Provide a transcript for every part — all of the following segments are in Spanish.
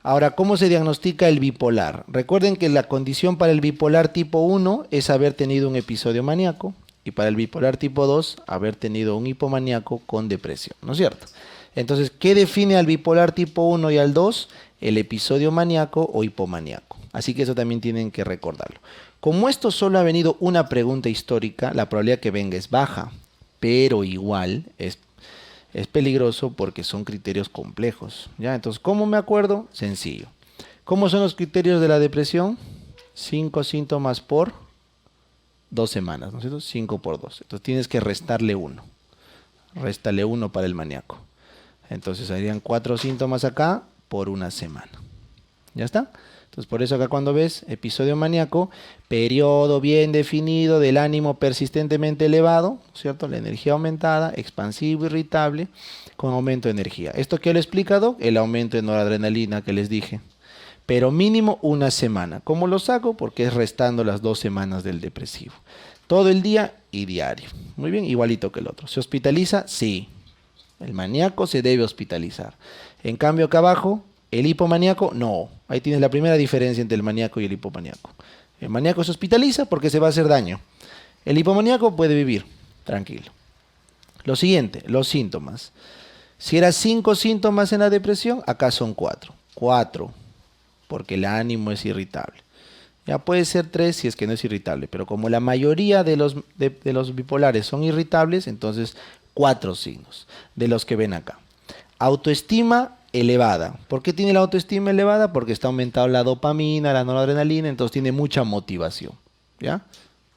Ahora, ¿cómo se diagnostica el bipolar? Recuerden que la condición para el bipolar tipo 1 es haber tenido un episodio maníaco y para el bipolar tipo 2 haber tenido un hipomaníaco con depresión, ¿no es cierto? Entonces, ¿qué define al bipolar tipo 1 y al 2? El episodio maníaco o hipomaníaco. Así que eso también tienen que recordarlo. Como esto solo ha venido una pregunta histórica, la probabilidad que venga es baja, pero igual es peligroso porque son criterios complejos, ¿ya? Entonces, ¿cómo me acuerdo? Sencillo. ¿Cómo son los criterios de la depresión? 5 síntomas por 2 semanas, ¿no es cierto? 5 por 2. Entonces tienes que restarle 1. Réstale 1 para el maníaco. Entonces serían 4 síntomas acá por una semana. ¿Ya está? Entonces por eso acá cuando ves episodio maníaco, periodo bien definido del ánimo persistentemente elevado, ¿cierto? La energía aumentada, expansivo, irritable, con aumento de energía. ¿Esto qué lo he explicado? El aumento de noradrenalina que les dije. Pero mínimo una semana. ¿Cómo lo saco? Porque es restando las 2 semanas del depresivo. Todo el día y diario. Muy bien, igualito que el otro. ¿Se hospitaliza? Sí. El maníaco se debe hospitalizar. En cambio acá abajo, el hipomaníaco, no. Ahí tienes la primera diferencia entre el maníaco y el hipomaníaco. El maníaco se hospitaliza porque se va a hacer daño. El hipomaníaco puede vivir tranquilo. Lo siguiente, los síntomas. Si eran 5 síntomas en la depresión, acá son 4. 4, porque el ánimo es irritable. Ya puede ser 3 si es que no es irritable, pero como la mayoría de los bipolares son irritables, entonces 4 signos de los que ven acá. Autoestima elevada. ¿Por qué tiene la autoestima elevada? Porque está aumentada la dopamina, la noradrenalina, entonces tiene mucha motivación. ¿Ya?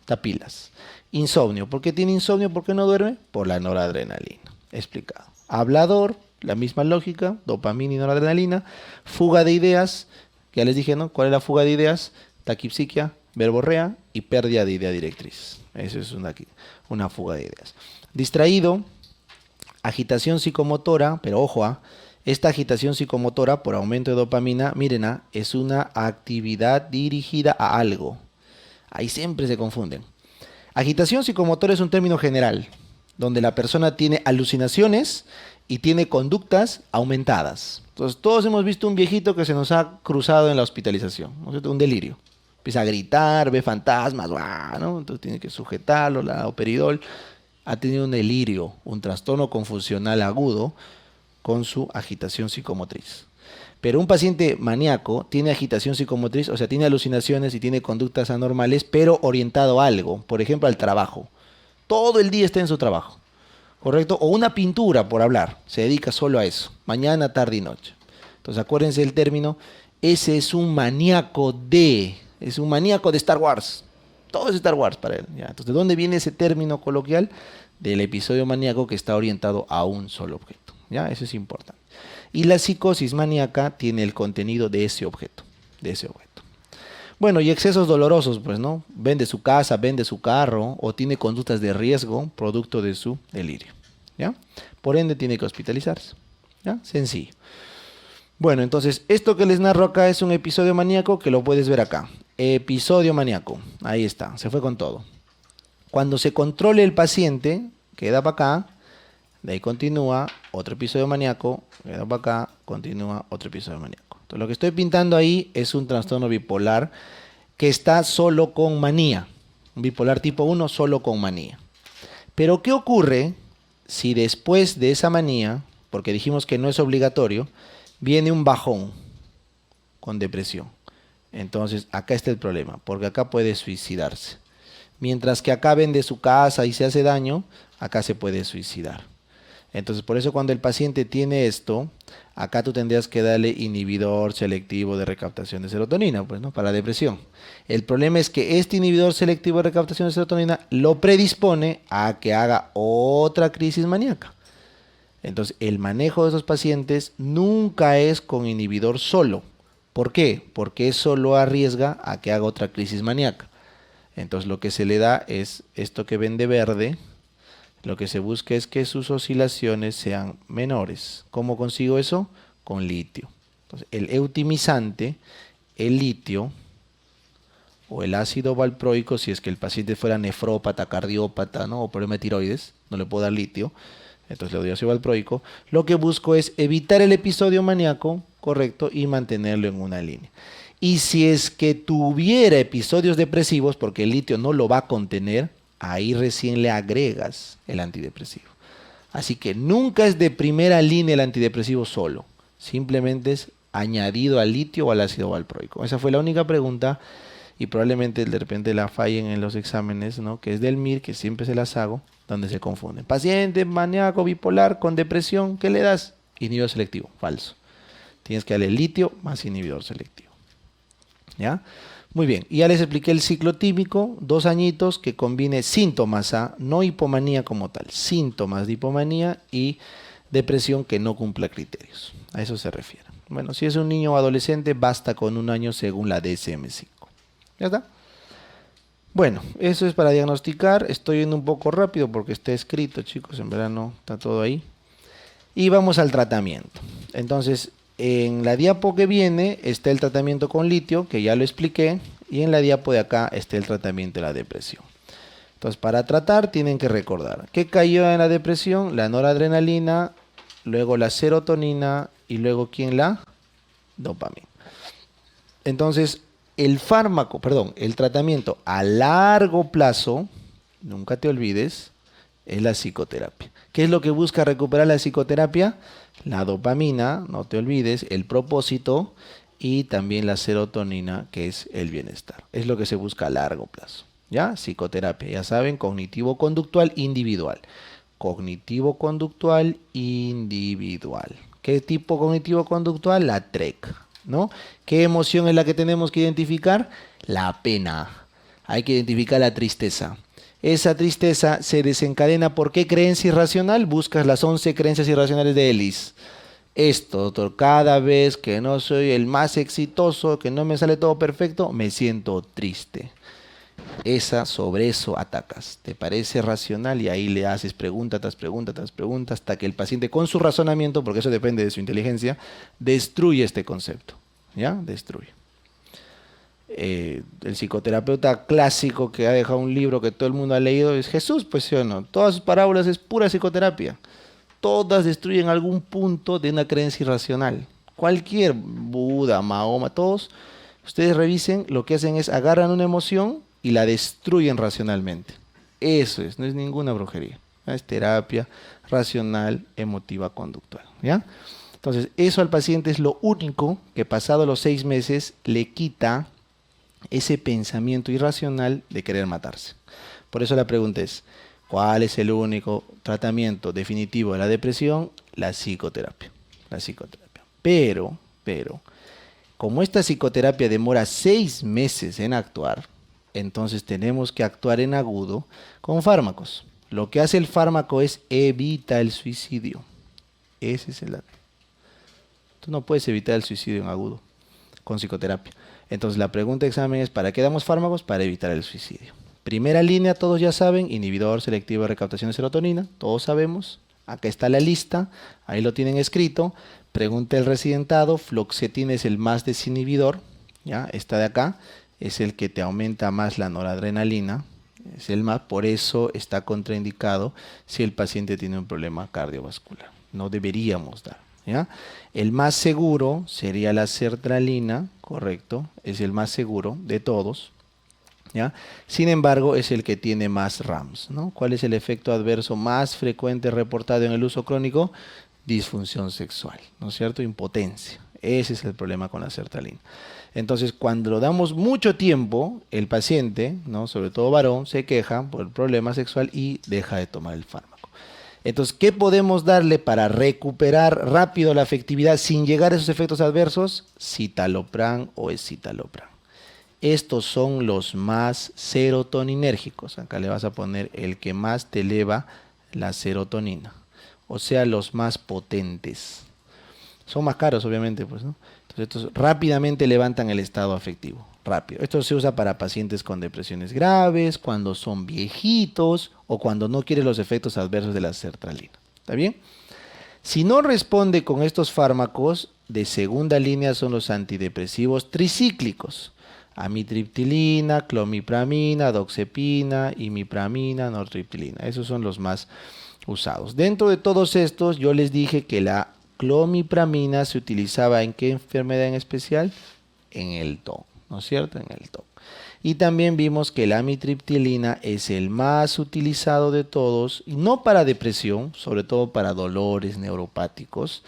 Está pilas. Insomnio. ¿Por qué tiene insomnio? ¿Por qué no duerme? Por la noradrenalina. Explicado. Hablador, la misma lógica, dopamina y noradrenalina. Fuga de ideas. Ya les dije, ¿no? ¿Cuál es la fuga de ideas? Taquipsiquia, verborrea y pérdida de idea directriz. Eso es una fuga de ideas. Distraído, agitación psicomotora, pero ojo, esta agitación psicomotora por aumento de dopamina, miren, es una actividad dirigida a algo. Ahí siempre se confunden. Agitación psicomotora es un término general, donde la persona tiene alucinaciones y tiene conductas aumentadas. Entonces, todos hemos visto un viejito que se nos ha cruzado en la hospitalización, ¿no es cierto? Un delirio. Empieza a gritar, ve fantasmas, ¿no? Entonces tiene que sujetarlo, la operidol. Ha tenido un delirio, un trastorno confusional agudo con su agitación psicomotriz. Pero un paciente maníaco tiene agitación psicomotriz, o sea, tiene alucinaciones y tiene conductas anormales, pero orientado a algo, por ejemplo, al trabajo. Todo el día está en su trabajo, ¿correcto? O una pintura, por hablar, se dedica solo a eso, mañana, tarde y noche. Entonces, acuérdense del término, ese es un maníaco de Star Wars. Todo es Star Wars para él. ¿Ya? Entonces, ¿de dónde viene ese término coloquial? Del episodio maníaco que está orientado a un solo objeto. ¿Ya? Eso es importante. Y la psicosis maníaca tiene el contenido de ese objeto. Bueno, y excesos dolorosos, pues, ¿no? Vende su casa, vende su carro o tiene conductas de riesgo producto de su delirio. ¿Ya? Por ende, tiene que hospitalizarse. ¿Ya? Sencillo. Bueno, entonces, esto que les narro acá es un episodio maníaco que lo puedes ver acá. Episodio maníaco. Ahí está, se fue con todo. Cuando se controle el paciente, queda para acá, de ahí continúa otro episodio maníaco, queda para acá, continúa otro episodio maníaco. Entonces, lo que estoy pintando ahí es un trastorno bipolar que está solo con manía. Un bipolar tipo 1 solo con manía. Pero, ¿qué ocurre si después de esa manía, porque dijimos que no es obligatorio, viene un bajón con depresión? Entonces, acá está el problema, porque acá puede suicidarse. Mientras que acá vende su casa y se hace daño, acá se puede suicidar. Entonces, por eso cuando el paciente tiene esto, acá tú tendrías que darle inhibidor selectivo de recaptación de serotonina, pues, ¿no? Para la depresión. El problema es que este inhibidor selectivo de recaptación de serotonina lo predispone a que haga otra crisis maníaca. Entonces, el manejo de esos pacientes nunca es con inhibidor solo. ¿Por qué? Porque eso lo arriesga a que haga otra crisis maníaca. Entonces, lo que se le da es esto que ven de verde. Lo que se busca es que sus oscilaciones sean menores. ¿Cómo consigo eso? Con litio. Entonces, el eutimizante, el litio o el ácido valproico, si es que el paciente fuera nefrópata, cardiópata, ¿no? O problema de tiroides, no le puedo dar litio. Entonces le doy ácido valproico. Lo que busco es evitar el episodio maníaco correcto, y mantenerlo en una línea. Y si es que tuviera episodios depresivos, porque el litio no lo va a contener, ahí recién le agregas el antidepresivo. Así que nunca es de primera línea el antidepresivo solo. Simplemente es añadido al litio o al ácido valproico. Esa fue la única pregunta y probablemente de repente la fallen en los exámenes, ¿no? Que es del MIR, que siempre se las hago, donde se confunden. Paciente maníaco bipolar con depresión, ¿qué le das? Inhibidor selectivo. Falso. Tienes que darle litio más inhibidor selectivo. ¿Ya? Muy bien, y ya les expliqué el ciclo típico, 2 añitos que combine síntomas, no hipomanía como tal, síntomas de hipomanía y depresión que no cumpla criterios. A eso se refiere. Bueno, si es un niño o adolescente, basta con 1 año según la DSM-5. ¿Ya está? Bueno, eso es para diagnosticar. Estoy yendo un poco rápido porque está escrito, chicos, en verano está todo ahí. Y vamos al tratamiento. Entonces, en la diapo que viene está el tratamiento con litio, que ya lo expliqué, y en la diapo de acá está el tratamiento de la depresión. Entonces, para tratar tienen que recordar ¿qué cayó en la depresión? La noradrenalina, luego la serotonina y luego ¿quién? La dopamina. Entonces, el tratamiento a largo plazo, nunca te olvides, es la psicoterapia. ¿Qué es lo que busca recuperar la psicoterapia? La dopamina, no te olvides, el propósito y también la serotonina, que es el bienestar. Es lo que se busca a largo plazo. ¿Ya? Psicoterapia, ya saben, cognitivo-conductual individual. Cognitivo-conductual individual. ¿Qué tipo cognitivo-conductual? La TREC, ¿no? ¿Qué emoción es la que tenemos que identificar? La pena. Hay que identificar la tristeza. Esa tristeza se desencadena ¿por qué creencia irracional? Buscas las 11 creencias irracionales de Ellis. Esto, doctor, cada vez que no soy el más exitoso, que no me sale todo perfecto, me siento triste. Sobre eso atacas. ¿Te parece racional? Y ahí le haces pregunta tras pregunta tras pregunta hasta que el paciente con su razonamiento, porque eso depende de su inteligencia, destruye este concepto. ¿Ya? Destruye. El psicoterapeuta clásico que ha dejado un libro que todo el mundo ha leído es Jesús, pues sí o no. Todas sus parábolas es pura psicoterapia. Todas destruyen algún punto de una creencia irracional. Cualquier Buda, Mahoma, todos, ustedes revisen, lo que hacen es agarran una emoción y la destruyen racionalmente. Eso es, no es ninguna brujería. Es terapia racional, emotiva, conductual. ¿Ya? Entonces, eso al paciente es lo único que pasado los 6 meses le quita ese pensamiento irracional de querer matarse. Por eso la pregunta es, ¿cuál es el único tratamiento definitivo de la depresión? La psicoterapia. La psicoterapia. Pero, como esta psicoterapia demora 6 meses en actuar, entonces tenemos que actuar en agudo con fármacos. Lo que hace el fármaco es evita el suicidio. Ese es el dato. Tú no puedes evitar el suicidio en agudo con psicoterapia. Entonces la pregunta de examen es, ¿para qué damos fármacos? Para evitar el suicidio. Primera línea, todos ya saben, inhibidor selectivo de recaptación de serotonina, todos sabemos. Acá está la lista, ahí lo tienen escrito. Pregunta el residentado, fluoxetina es el más desinhibidor, ¿ya? Esta de acá es el que te aumenta más la noradrenalina, es el más, por eso está contraindicado si el paciente tiene un problema cardiovascular. No deberíamos dar. ¿Ya? El más seguro sería la sertralina, correcto, es el más seguro de todos. ¿Ya? Sin embargo, es el que tiene más RAMS, ¿no? ¿Cuál es el efecto adverso más frecuente reportado en el uso crónico? Disfunción sexual, ¿no es cierto? Impotencia. Ese es el problema con la sertralina. Entonces, cuando lo damos mucho tiempo, el paciente, ¿no? Sobre todo varón, se queja por el problema sexual y deja de tomar el fármaco. Entonces, ¿qué podemos darle para recuperar rápido la afectividad sin llegar a esos efectos adversos? Citalopram o escitalopram. Estos son los más serotoninérgicos. Acá le vas a poner el que más te eleva la serotonina. O sea, los más potentes. Son más caros, obviamente, pues, ¿no? Entonces, estos rápidamente levantan el estado afectivo. Rápido. Esto se usa para pacientes con depresiones graves, cuando son viejitos o cuando no quieren los efectos adversos de la sertralina. ¿Está bien? Si no responde con estos fármacos, de segunda línea son los antidepresivos tricíclicos. Amitriptilina, clomipramina, doxepina, imipramina, nortriptilina. Esos son los más usados. Dentro de todos estos, yo les dije que la clomipramina se utilizaba en qué enfermedad en especial? En el TOC, ¿no es cierto? En el TOC. Y también vimos que la amitriptilina es el más utilizado de todos, y no para depresión, sobre todo para dolores neuropáticos.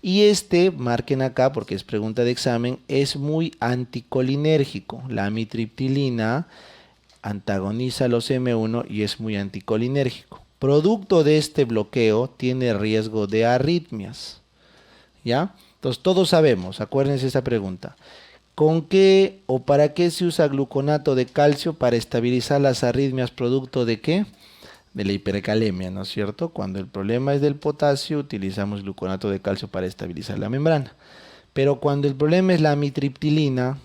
Y marquen acá porque es pregunta de examen, es muy anticolinérgico. La amitriptilina antagoniza los M1 y es muy anticolinérgico. Producto de este bloqueo tiene riesgo de arritmias. ¿Ya? Entonces todos sabemos, acuérdense esa pregunta. ¿Con qué o para qué se usa gluconato de calcio? Para estabilizar las arritmias, producto de qué? De la hipercalemia, ¿no es cierto? Cuando el problema es del potasio, utilizamos gluconato de calcio para estabilizar la membrana. Pero cuando el problema es la amitriptilina,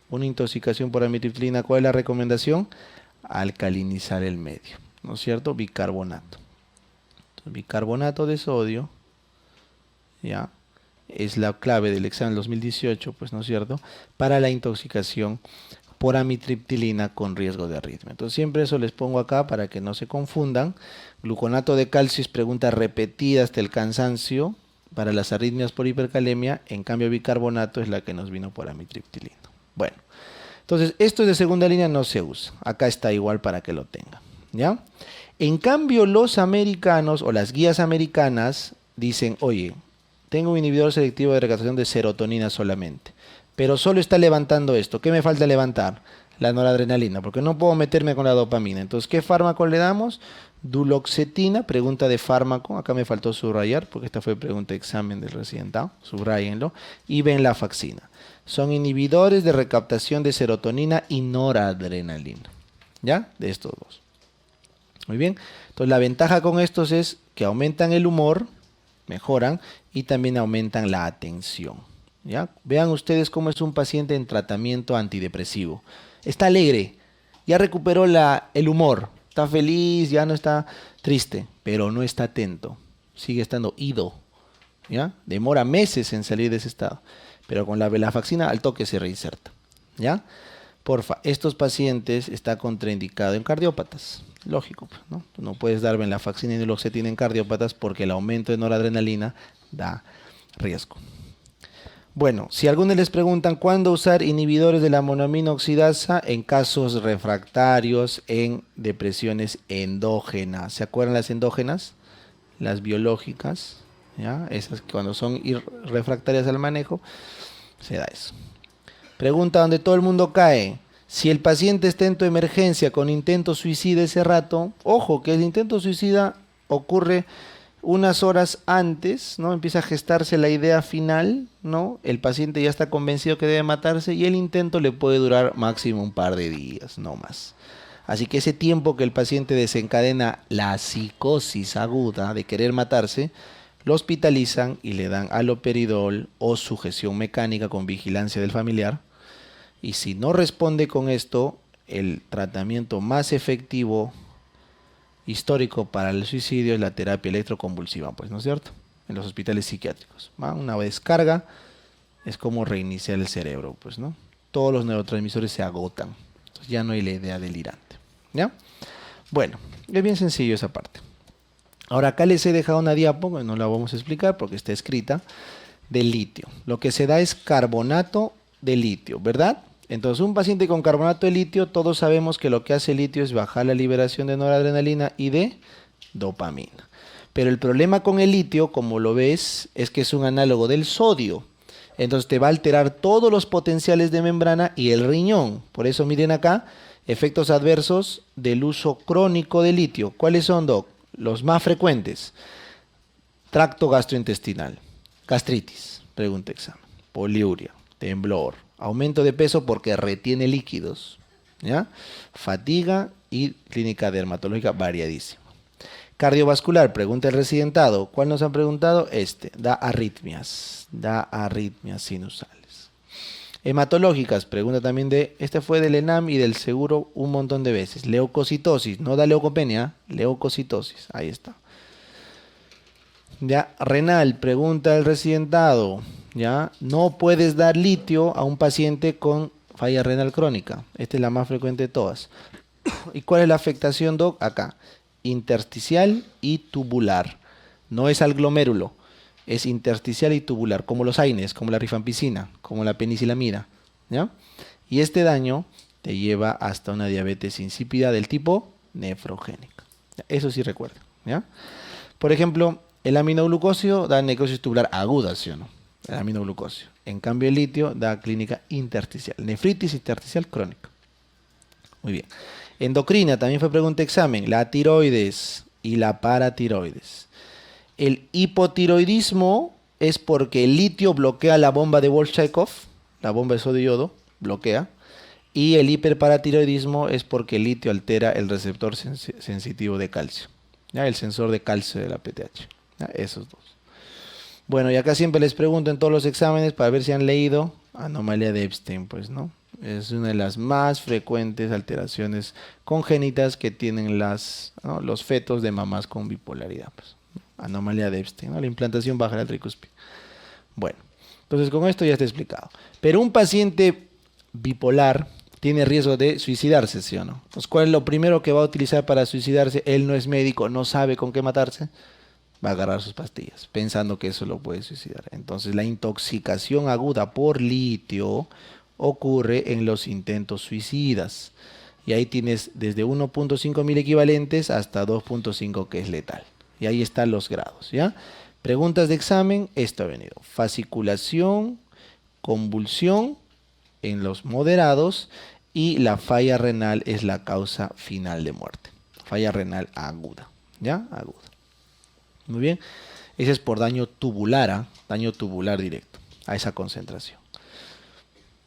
una intoxicación por amitriptilina, ¿cuál es la recomendación? Alcalinizar el medio, ¿no es cierto? Bicarbonato. Entonces, bicarbonato de sodio, ¿ya? Es la clave del examen 2018, pues, ¿no es cierto? Para la intoxicación por amitriptilina con riesgo de arritmia. Entonces siempre eso les pongo acá para que no se confundan. Gluconato de calcio es pregunta repetida hasta el cansancio para las arritmias por hipercalemia. En cambio bicarbonato es la que nos vino por amitriptilina. Bueno, entonces esto de segunda línea no se usa. Acá está igual para que lo tengan, ¿ya? En cambio los americanos o las guías americanas dicen, oye, tengo un inhibidor selectivo de recaptación de serotonina solamente, pero solo está levantando esto. ¿Qué me falta levantar? La noradrenalina, porque no puedo meterme con la dopamina. Entonces, ¿qué fármaco le damos? Duloxetina, pregunta de fármaco. Acá me faltó subrayar, porque esta fue pregunta de examen del residentado. Subrayenlo. Y venlafaxina. Son inhibidores de recaptación de serotonina y noradrenalina. ¿Ya? De estos dos. Muy bien. Entonces, la ventaja con estos es que aumentan el humor, mejoran, y también aumentan la atención. ¿Ya? Vean ustedes cómo es un paciente en tratamiento antidepresivo. Está alegre, ya recuperó el humor, está feliz, ya no está triste, pero no está atento, sigue estando ido. ¿Ya? Demora meses en salir de ese estado, pero con la venlafaxina al toque se reinserta. ¿Ya? Porfa, estos pacientes está contraindicado en cardiópatas. Lógico, ¿no? No puedes dar venlafaxina y duloxetina en cardiópatas porque el aumento de noradrenalina da riesgo. Bueno, si algunos les preguntan cuándo usar inhibidores de la monoamina oxidasa en casos refractarios en depresiones endógenas. ¿Se acuerdan las endógenas? Las biológicas, ¿ya? Esas que cuando son refractarias al manejo, se da eso. Pregunta donde todo el mundo cae. Si el paciente está en tu emergencia con intento suicida ese rato, ojo que el intento suicida ocurre unas horas antes, ¿no? Empieza a gestarse la idea final, ¿no? El paciente ya está convencido que debe matarse y el intento le puede durar máximo un par de días, no más. Así que ese tiempo que el paciente desencadena la psicosis aguda de querer matarse, lo hospitalizan y le dan haloperidol o sujeción mecánica con vigilancia del familiar. Y si no responde con esto, el tratamiento más efectivo histórico para el suicidio es la terapia electroconvulsiva, pues, ¿no es cierto? En los hospitales psiquiátricos. ¿Va? Una descarga es como reiniciar el cerebro, pues, ¿no? Todos los neurotransmisores se agotan. Entonces ya no hay la idea delirante. ¿Ya? Bueno, es bien sencillo esa parte. Ahora acá les he dejado una diapo, no la vamos a explicar porque está escrita, del litio. Lo que se da es carbonato de litio, ¿verdad? Entonces un paciente con carbonato de litio, todos sabemos que lo que hace el litio es bajar la liberación de noradrenalina y de dopamina. Pero el problema con el litio, como lo ves, es que es un análogo del sodio. Entonces te va a alterar todos los potenciales de membrana y el riñón. Por eso miren acá, efectos adversos del uso crónico de litio. ¿Cuáles son, Doc? Los más frecuentes. Tracto gastrointestinal, gastritis, pregunta examen, poliuria, temblor, aumento de peso porque retiene líquidos, ¿ya? Fatiga y clínica dermatológica variadísima. Cardiovascular, pregunta el residentado. ¿Cuál nos han preguntado? Da arritmias sinusales. Hematológicas, pregunta también fue del ENAM y del seguro un montón de veces. Leucocitosis, no da leucopenia, leucocitosis, ahí está. Ya, renal, pregunta el residentado. ¿Ya? No puedes dar litio a un paciente con falla renal crónica. Esta es la más frecuente de todas. ¿Y cuál es la afectación, Doc? Acá. Intersticial y tubular. No es al glomérulo. es intersticial y tubular, como los AINES, como la rifampicina, como la penicilamida, ¿ya? Y este daño te lleva hasta una diabetes insípida del tipo nefrogénica. Eso sí recuerda, ¿ya? Por ejemplo, el aminoglucosio da necrosis tubular aguda, ¿sí o no? El aminoglucosio. En cambio, el litio da clínica intersticial, nefritis intersticial crónica. Muy bien. Endocrina, también fue pregunta de examen, la tiroides y la paratiroides. El hipotiroidismo es porque el litio bloquea la bomba de Bolshakov, la bomba de sodio y yodo, bloquea. Y el hiperparatiroidismo es porque el litio altera el receptor sensitivo de calcio, ¿ya? El sensor de calcio de la PTH, ¿ya? Esos dos. Bueno, y acá siempre les pregunto en todos los exámenes para ver si han leído anomalía de Epstein, pues, ¿no? Es una de las más frecuentes alteraciones congénitas que tienen ¿no? los fetos de mamás con bipolaridad, pues. Anomalía de Epstein, ¿no? La implantación baja del tricúspide. Bueno, entonces con esto ya está explicado. Pero un paciente bipolar tiene riesgo de suicidarse, ¿sí o no? Entonces, ¿cuál es lo primero que va a utilizar para suicidarse? Él no es médico, no sabe con qué matarse. Va a agarrar sus pastillas, pensando que eso lo puede suicidar. Entonces, la intoxicación aguda por litio ocurre en los intentos suicidas. Y ahí tienes desde 1.5 mil equivalentes hasta 2.5 que es letal. Y ahí están los grados, ¿ya? Preguntas de examen, esto ha venido. Fasciculación, convulsión en los moderados y la falla renal es la causa final de muerte. Falla renal aguda, ¿ya? Aguda. Muy bien. Ese es por daño tubular, ¿eh? Daño tubular directo a esa concentración.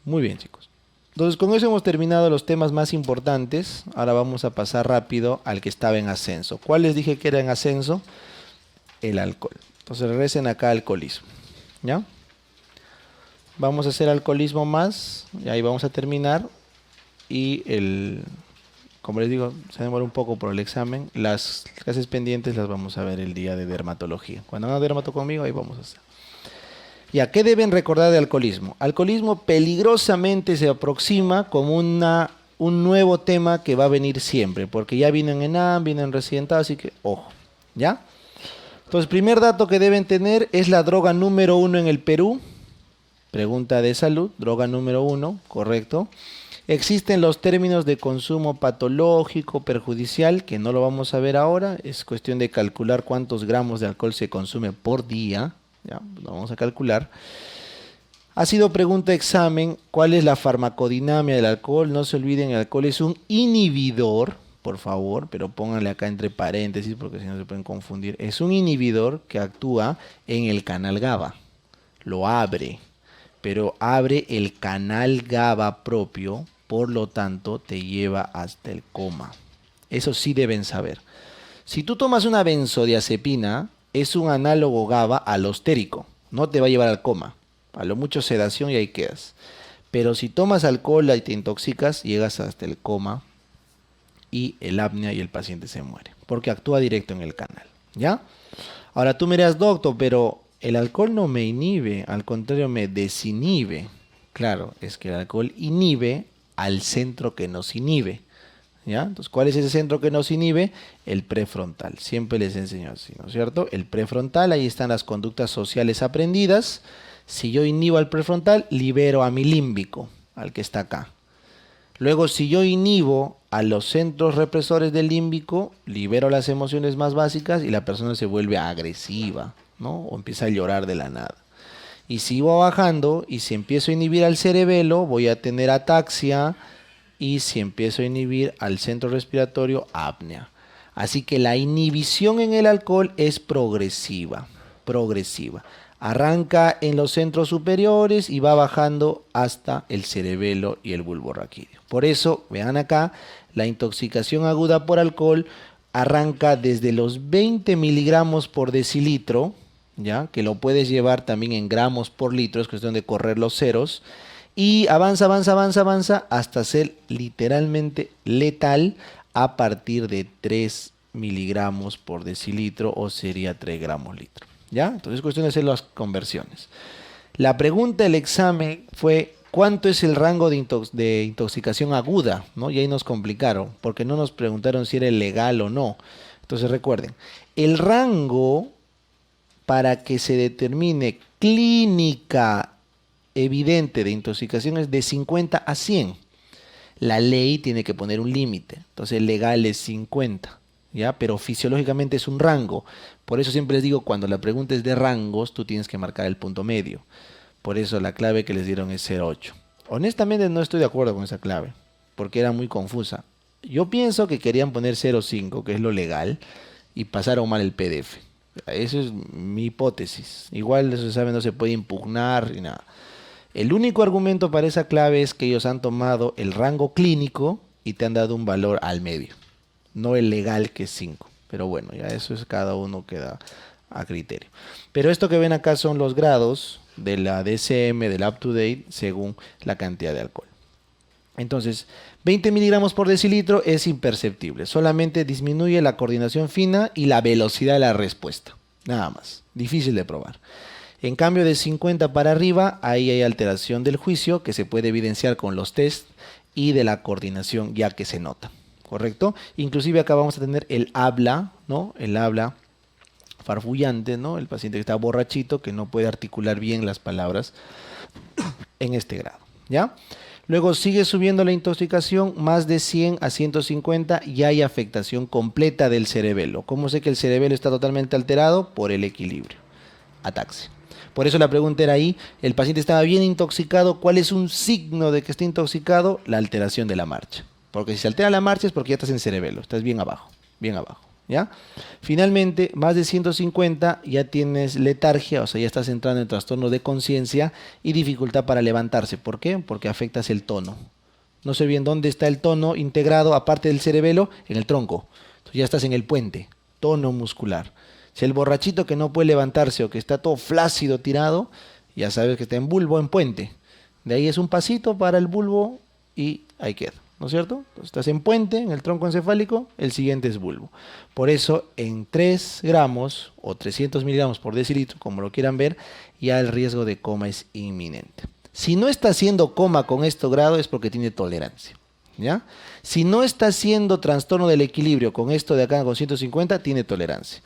Muy bien, chicos. Entonces, con eso hemos terminado los temas más importantes. Ahora vamos a pasar rápido al que estaba en ascenso. ¿Cuál les dije que era en ascenso? El alcohol. Entonces, regresen acá al alcoholismo, ¿ya? Vamos a hacer alcoholismo más, y ahí vamos a terminar. Y como les digo, se demora un poco por el examen. Las clases pendientes las vamos a ver el día de dermatología. Cuando haga dermato conmigo, ahí vamos a hacer. ¿Ya qué deben recordar de alcoholismo? Alcoholismo peligrosamente se aproxima como un nuevo tema que va a venir siempre, porque ya vino en ENAM, vino en residentado, así que ojo, ¿ya? Entonces, primer dato que deben tener es la droga número 1 en el Perú. Pregunta de salud, droga número 1, correcto. Existen los términos de consumo patológico, perjudicial, que no lo vamos a ver ahora. Es cuestión de calcular cuántos gramos de alcohol se consume por día. Ya, lo vamos a calcular. Ha sido pregunta de examen, ¿cuál es la farmacodinamia del alcohol? No se olviden, el alcohol es un inhibidor, por favor, pero pónganle acá entre paréntesis porque si no se pueden confundir. Es un inhibidor que actúa en el canal GABA. Lo abre, pero abre el canal GABA propio, por lo tanto te lleva hasta el coma. Eso sí deben saber. Si tú tomas una benzodiazepina, es un análogo GABA alostérico, no te va a llevar al coma, a lo mucho sedación y ahí quedas. Pero si tomas alcohol y te intoxicas, llegas hasta el coma y el apnea y el paciente se muere, porque actúa directo en el canal, ¿ya? Ahora tú me dirás, doctor, pero el alcohol no me inhibe, al contrario me desinhibe. Claro, es que el alcohol inhibe al centro que nos inhibe, ¿ya? Entonces, ¿cuál es ese centro que nos inhibe? El prefrontal. Siempre les enseño así, ¿no es cierto? El prefrontal, ahí están las conductas sociales aprendidas. Si yo inhibo al prefrontal, libero a mi límbico, al que está acá. Luego, si yo inhibo a los centros represores del límbico, libero las emociones más básicas y la persona se vuelve agresiva, ¿no? O empieza a llorar de la nada. Y sigo bajando y si empiezo a inhibir al cerebelo, voy a tener ataxia. Y si empiezo a inhibir al centro respiratorio, apnea. Así que la inhibición en el alcohol es progresiva, progresiva. Arranca en los centros superiores y va bajando hasta el cerebelo y el bulbo raquídeo. Por eso, vean acá, la intoxicación aguda por alcohol arranca desde los 20 miligramos por decilitro, ¿ya? Que lo puedes llevar también en gramos por litro, es cuestión de correr los ceros. Y avanza, avanza, avanza, avanza hasta ser literalmente letal a partir de 3 miligramos por decilitro o sería 3 gramos litro. ¿Ya? Entonces es cuestión de hacer las conversiones. La pregunta del examen fue ¿cuánto es el rango de intoxicación aguda? ¿No? Y ahí nos complicaron porque no nos preguntaron si era legal o no. Entonces recuerden, el rango para que se determine clínica evidente de intoxicación es de 50 a 100. La ley tiene que poner un límite, entonces legal es 50, ¿ya? Pero fisiológicamente es un rango. Por eso siempre les digo, cuando la pregunta es de rangos, tú tienes que marcar el punto medio. Por eso la clave que les dieron es 0,8. Honestamente no estoy de acuerdo con esa clave, porque era muy confusa. Yo pienso que querían poner 0,5, que es lo legal, y pasaron mal el PDF. Eso es mi hipótesis. Igual, eso se sabe, no se puede impugnar ni nada. El único argumento para esa clave es que ellos han tomado el rango clínico y te han dado un valor al medio, no el legal que es 5. Pero bueno, ya eso es cada uno queda a criterio. Pero esto que ven acá son los grados de la DCM, del up to date, según la cantidad de alcohol. Entonces, 20 miligramos por decilitro es imperceptible. Solamente disminuye la coordinación fina y la velocidad de la respuesta. Nada más. Difícil de probar. En cambio, de 50 para arriba, ahí hay alteración del juicio que se puede evidenciar con los test y de la coordinación ya que se nota. ¿Correcto? Inclusive acá vamos a tener el habla, ¿no? El habla farfullante, ¿no? El paciente que está borrachito, que no puede articular bien las palabras en este grado, ¿ya? Luego sigue subiendo la intoxicación, más de 100 a 150 y hay afectación completa del cerebelo. ¿Cómo sé que el cerebelo está totalmente alterado? Por el equilibrio. Ataxia. Por eso la pregunta era ahí, el paciente estaba bien intoxicado, ¿cuál es un signo de que está intoxicado? La alteración de la marcha. Porque si se altera la marcha es porque ya estás en cerebelo, estás bien abajo, ¿ya? Finalmente, más de 150 ya tienes letargia, o sea, ya estás entrando en trastorno de conciencia y dificultad para levantarse. ¿Por qué? Porque afectas el tono. No sé bien dónde está el tono integrado, aparte del cerebelo, en el tronco. Entonces ya estás en el puente, tono muscular. Si el borrachito que no puede levantarse o que está todo flácido tirado, ya sabes que está en bulbo, en puente. De ahí es un pasito para el bulbo y ahí queda, ¿no es cierto? Entonces, estás en puente, en el tronco encefálico, el siguiente es bulbo. Por eso en 3 gramos o 300 miligramos por decilitro, como lo quieran ver, ya el riesgo de coma es inminente. Si no está haciendo coma con este grado es porque tiene tolerancia, ¿ya? Si no está haciendo trastorno del equilibrio con esto de acá con 150, tiene tolerancia.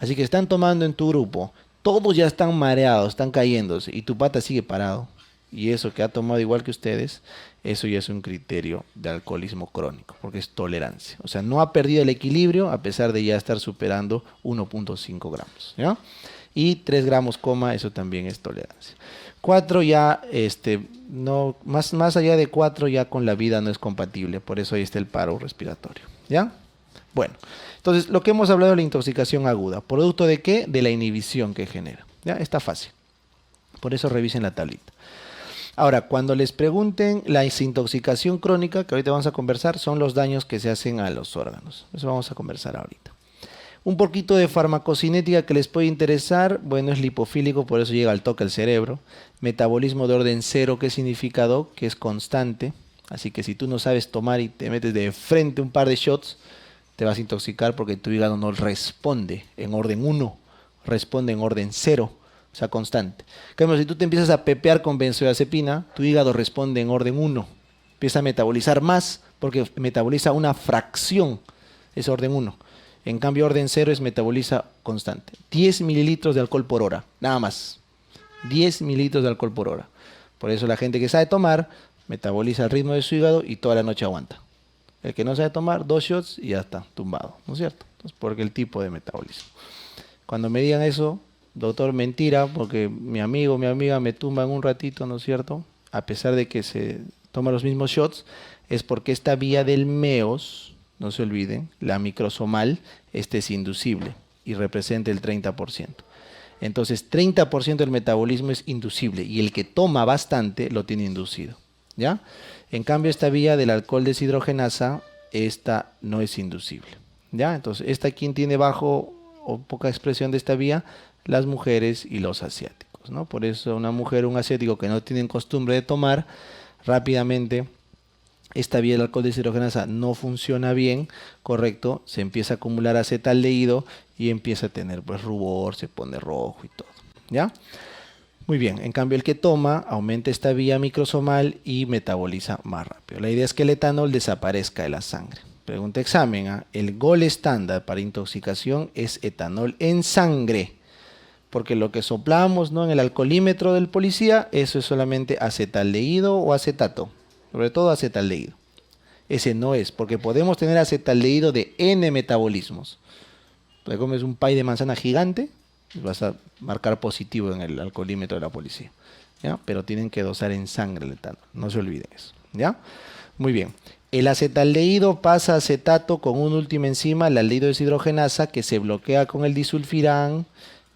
Así que están tomando en tu grupo, todos ya están mareados, están cayéndose y tu pata sigue parado. Y eso que ha tomado igual que ustedes, eso ya es un criterio de alcoholismo crónico, porque es tolerancia. O sea, no ha perdido el equilibrio a pesar de ya estar superando 1,5 gramos, ¿ya? Y 3 gramos coma, eso también es tolerancia. 4 ya, no, más allá de 4 ya con la vida no es compatible, por eso ahí está el paro respiratorio, ¿ya? Bueno, entonces lo que hemos hablado de la intoxicación aguda, ¿producto de qué? De la inhibición que genera, ¿ya? Está fácil, por eso revisen la tablita. Ahora, cuando les pregunten la desintoxicación crónica, que ahorita vamos a conversar, son los daños que se hacen a los órganos. Eso vamos a conversar ahorita. Un poquito de farmacocinética que les puede interesar, bueno, es lipofílico, por eso llega al toque al cerebro. Metabolismo de orden cero, ¿qué significa, Doc? Que es constante. Así que si tú no sabes tomar y te metes de frente un par de shots, te vas a intoxicar porque tu hígado no responde en orden 1, responde en orden 0. O sea, constante. En cambio, si tú te empiezas a pepear con benzodiazepina, tu hígado responde en orden 1. Empieza a metabolizar más porque metaboliza una fracción. Es orden 1. En cambio, orden 0 es metaboliza constante. 10 mililitros de alcohol por hora. Nada más. 10 mililitros de alcohol por hora. Por eso la gente que sabe tomar, metaboliza al ritmo de su hígado y toda la noche aguanta. El que no sabe tomar, 2 shots y ya está, tumbado. ¿No es cierto? Entonces, porque el tipo de metabolismo. Cuando me digan eso, doctor, mentira, porque mi amigo, mi amiga me tumba en un ratito, ¿no es cierto? A pesar de que se toma los mismos shots, es porque esta vía del meos, no se olviden, la microsomal, es inducible y representa el 30%. Entonces, 30% del metabolismo es inducible y el que toma bastante lo tiene inducido, ¿ya? En cambio, esta vía del alcohol deshidrogenasa, esta no es inducible, ¿ya? Entonces, esta quien tiene bajo o poca expresión de esta vía, las mujeres y los asiáticos, ¿no? Por eso una mujer o un asiático que no tienen costumbre de tomar, rápidamente esta vía del alcohol deshidrogenasa no funciona bien, correcto, se empieza a acumular acetaldehído y empieza a tener pues rubor, se pone rojo y todo, ¿ya? Muy bien, en cambio el que toma aumenta esta vía microsomal y metaboliza más rápido. La idea es que el etanol desaparezca de la sangre. Pregunta examen, ¿eh? El gol estándar para intoxicación es etanol en sangre. porque lo que soplamos, ¿no?, en el alcoholímetro del policía, eso es solamente acetaldehído o acetato, sobre todo acetaldehído. Ese no es, porque podemos tener acetaldehído de N metabolismos. Te comes un pay de manzana gigante, vas a marcar positivo en el alcoholímetro de la policía, ¿ya? Pero tienen que dosar en sangre el etanol, no se olviden eso, ¿ya? Muy bien. El acetaldehído pasa a acetato con una última enzima, la aldehído deshidrogenasa, que se bloquea con el disulfirán,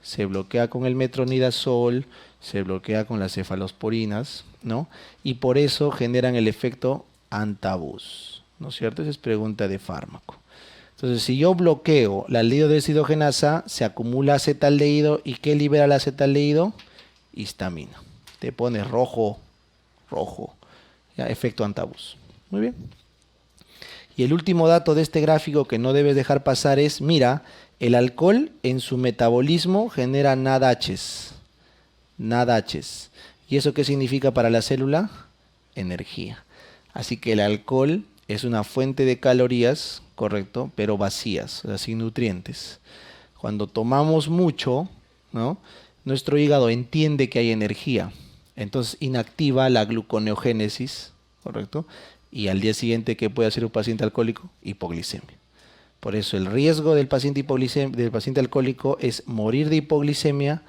se bloquea con el metronidazol, se bloquea con las cefalosporinas, ¿no? Y por eso generan el efecto antabús, ¿no es cierto? Esa es pregunta de fármaco. Entonces, si yo bloqueo la aldehído deshidrogenasa, se acumula acetaldehído, ¿y qué libera el acetaldehído? Histamina. Te pones rojo, rojo, ¿ya? Efecto antabús. Muy bien. Y el último dato de este gráfico que no debes dejar pasar es, mira, el alcohol en su metabolismo genera NADHs. NADHs. ¿Y eso qué significa para la célula? Energía. Así que el alcohol es una fuente de calorías, correcto, pero vacías, o sea, sin nutrientes. Cuando tomamos mucho, ¿no?, nuestro hígado entiende que hay energía, entonces inactiva la gluconeogénesis, correcto, y al día siguiente, ¿qué puede hacer un paciente alcohólico? Hipoglicemia. Por eso el riesgo del paciente alcohólico es morir de hipoglicemia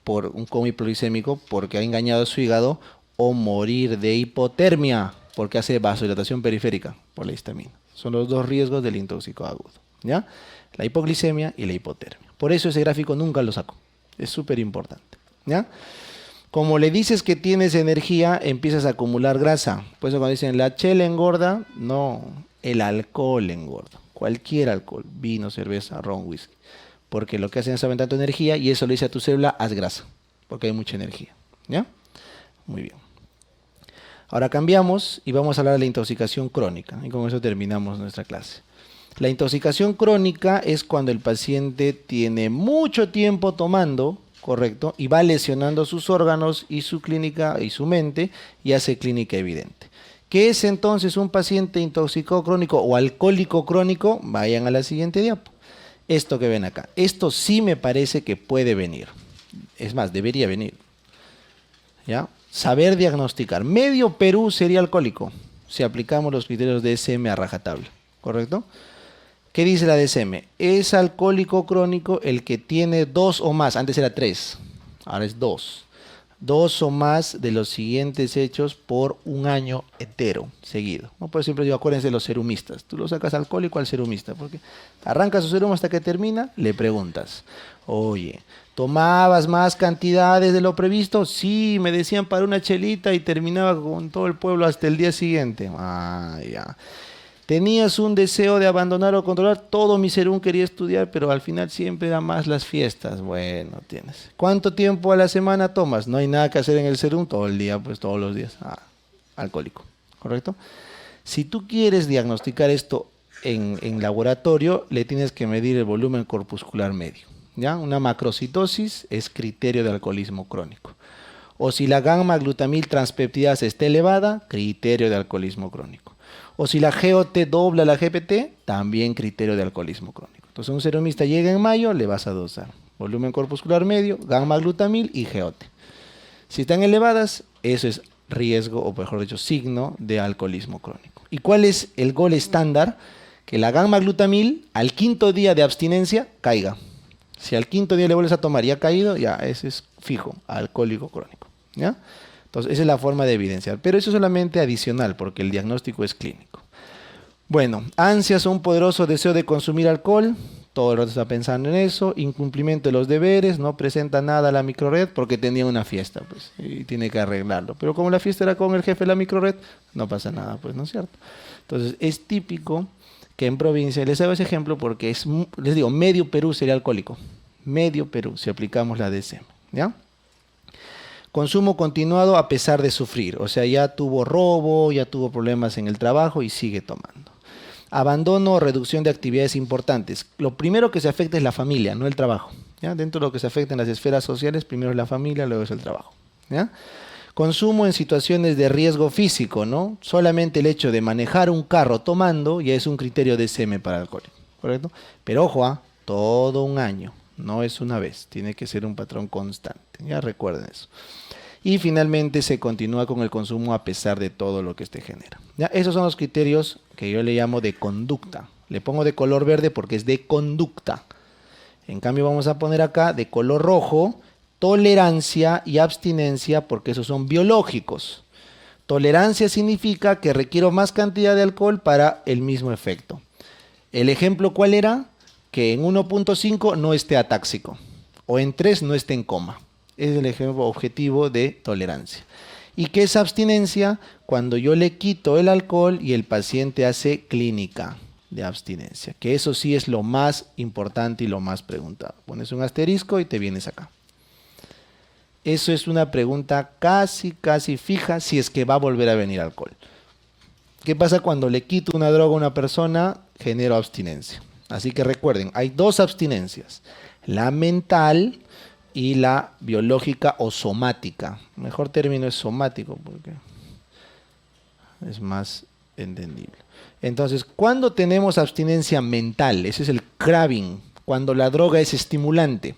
por un coma hipoglicémico porque ha engañado a su hígado, o morir de hipotermia porque hace vasodilatación periférica por la histamina. Son los dos riesgos del intóxico agudo, ¿ya? La hipoglicemia y la hipotermia. Por eso ese gráfico nunca lo saco. Es súper importante, ¿ya? Como le dices que tienes energía, empiezas a acumular grasa. Por eso cuando dicen la chela engorda, no, el alcohol engorda. Cualquier alcohol, vino, cerveza, ron, whisky. Porque lo que hacen es aumentar tu energía y eso le dice a tu célula, haz grasa, porque hay mucha energía, ¿ya? Muy bien. Ahora cambiamos y vamos a hablar de la intoxicación crónica. Y con eso terminamos nuestra clase. La intoxicación crónica es cuando el paciente tiene mucho tiempo tomando, correcto, y va lesionando sus órganos y su clínica y su mente y hace clínica evidente. ¿Qué es entonces un paciente intoxicado crónico o alcohólico crónico? Vayan a la siguiente diapo. Esto que ven acá, esto sí me parece que puede venir. Es más, debería venir. ¿Ya? Saber diagnosticar. Medio Perú sería alcohólico si aplicamos los criterios de DSM a rajatabla, ¿correcto? ¿Qué dice la DSM? Es alcohólico crónico el que tiene 2 o más, antes era 3, ahora es 2. 2 o más de los siguientes hechos por un año entero, seguido. ¿No? Por ejemplo, acuérdense de los serumistas. Tú lo sacas alcohólico al serumista, porque arranca su serum hasta que termina, le preguntas, oye, ¿tomabas más cantidades de lo previsto? Sí, me decían para una chelita y terminaba con todo el pueblo hasta el día siguiente. Ah, ya. Tenías un deseo de abandonar o controlar, todo mi serum quería estudiar, pero al final siempre era más las fiestas. Bueno, tienes. ¿Cuánto tiempo a la semana tomas? No hay nada que hacer en el serum, todo el día, pues todos los días. Ah, alcohólico, ¿correcto? Si tú quieres diagnosticar esto en laboratorio, le tienes que medir el volumen corpuscular medio, ¿ya? Una macrocitosis es criterio de alcoholismo crónico. O si la gamma glutamil transpeptidasa está elevada, criterio de alcoholismo crónico. O si la GOT dobla la GPT, también criterio de alcoholismo crónico. Entonces un serumista llega en mayo, le vas a dosar volumen corpuscular medio, gamma glutamil y GOT. Si están elevadas, eso es riesgo, o mejor dicho, signo de alcoholismo crónico. ¿Y cuál es el gol estándar? Que la gamma glutamil al 5.º día de abstinencia caiga. Si al 5.º día le vuelves a tomar y ha caído, ya ese es fijo, alcohólico crónico, ¿ya? Entonces, esa es la forma de evidenciar. Pero eso es solamente adicional, porque el diagnóstico es clínico. Bueno, ansias o un poderoso deseo de consumir alcohol. Todo el rato está pensando en eso. Incumplimiento de los deberes. No presenta nada a la microred porque tenía una fiesta, pues, y tiene que arreglarlo. Pero como la fiesta era con el jefe de la microred, no pasa nada, pues, ¿no es cierto? Entonces, es típico que en provincia, les hago ese ejemplo porque es, les digo, medio Perú sería alcohólico. Medio Perú, si aplicamos la DSM, ¿ya? Consumo continuado a pesar de sufrir, o sea, ya tuvo robo, ya tuvo problemas en el trabajo y sigue tomando. Abandono o reducción de actividades importantes. Lo primero que se afecta es la familia, no el trabajo, ¿ya? Dentro de lo que se afecta en las esferas sociales, primero es la familia, luego es el trabajo, ¿ya? Consumo en situaciones de riesgo físico, ¿no? Solamente el hecho de manejar un carro tomando ya es un criterio DSM para alcohólico, ¿correcto? Pero ojo, todo un año. no es una vez, tiene que ser un patrón constante, ya recuerden eso. Y finalmente se continúa con el consumo a pesar de todo lo que este genera. ¿Ya? Esos son los criterios que yo le llamo de conducta. Le pongo de color verde porque es de conducta. En cambio vamos a poner acá de color rojo tolerancia y abstinencia porque esos son biológicos. Tolerancia significa que requiero más cantidad de alcohol para el mismo efecto. ¿El ejemplo cuál era? Que en 1.5 no esté atáxico o en 3 no esté en coma. Es el ejemplo objetivo de tolerancia. ¿Y qué es abstinencia? Cuando yo le quito el alcohol y el paciente hace clínica de abstinencia, que eso sí es lo más importante y lo más preguntado. Pones un asterisco y te vienes acá. Eso es una pregunta casi fija si es que va a volver a venir alcohol. ¿Qué pasa cuando le quito una droga a una persona? Genero abstinencia. Así que recuerden, hay dos abstinencias, la mental y la biológica o somática. Mejor término es somático porque es más entendible. Entonces, ¿cuándo tenemos abstinencia mental? Ese es el craving, cuando la droga es estimulante.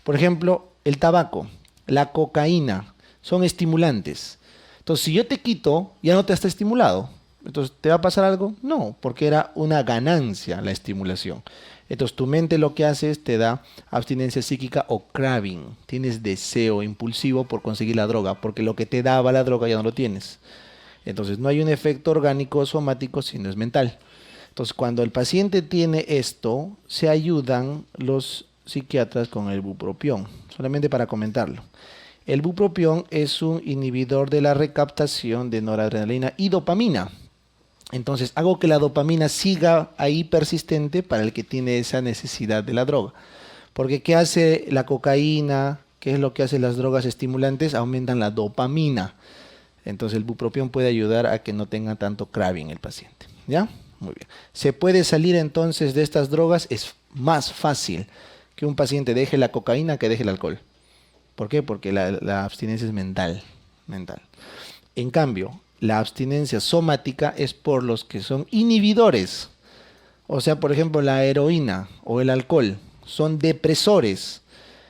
Por ejemplo, el tabaco, la cocaína, son estimulantes. Entonces, si yo te quito, ya no te está estimulado. Entonces, ¿te va a pasar algo? No, porque era una ganancia la estimulación. Entonces, tu mente lo que hace es te da abstinencia psíquica o craving. Tienes deseo impulsivo por conseguir la droga, porque lo que te daba la droga ya no lo tienes. Entonces, no hay un efecto orgánico somático, sino es mental. Entonces, cuando el paciente tiene esto, se ayudan los psiquiatras con el bupropión. Solamente para comentarlo. El bupropión es un inhibidor de la recaptación de noradrenalina y dopamina. Entonces, hago que la dopamina siga ahí persistente para el que tiene esa necesidad de la droga. Porque ¿qué hace la cocaína? ¿Qué es lo que hacen las drogas estimulantes? Aumentan la dopamina. Entonces, el bupropión puede ayudar a que no tenga tanto craving el paciente. ¿Ya? Muy bien. ¿Se puede salir entonces de estas drogas? Es más fácil que un paciente deje la cocaína que deje el alcohol. ¿Por qué? Porque la abstinencia es mental. En cambio, la abstinencia somática es por los que son inhibidores. O sea, por ejemplo, la heroína o el alcohol son depresores.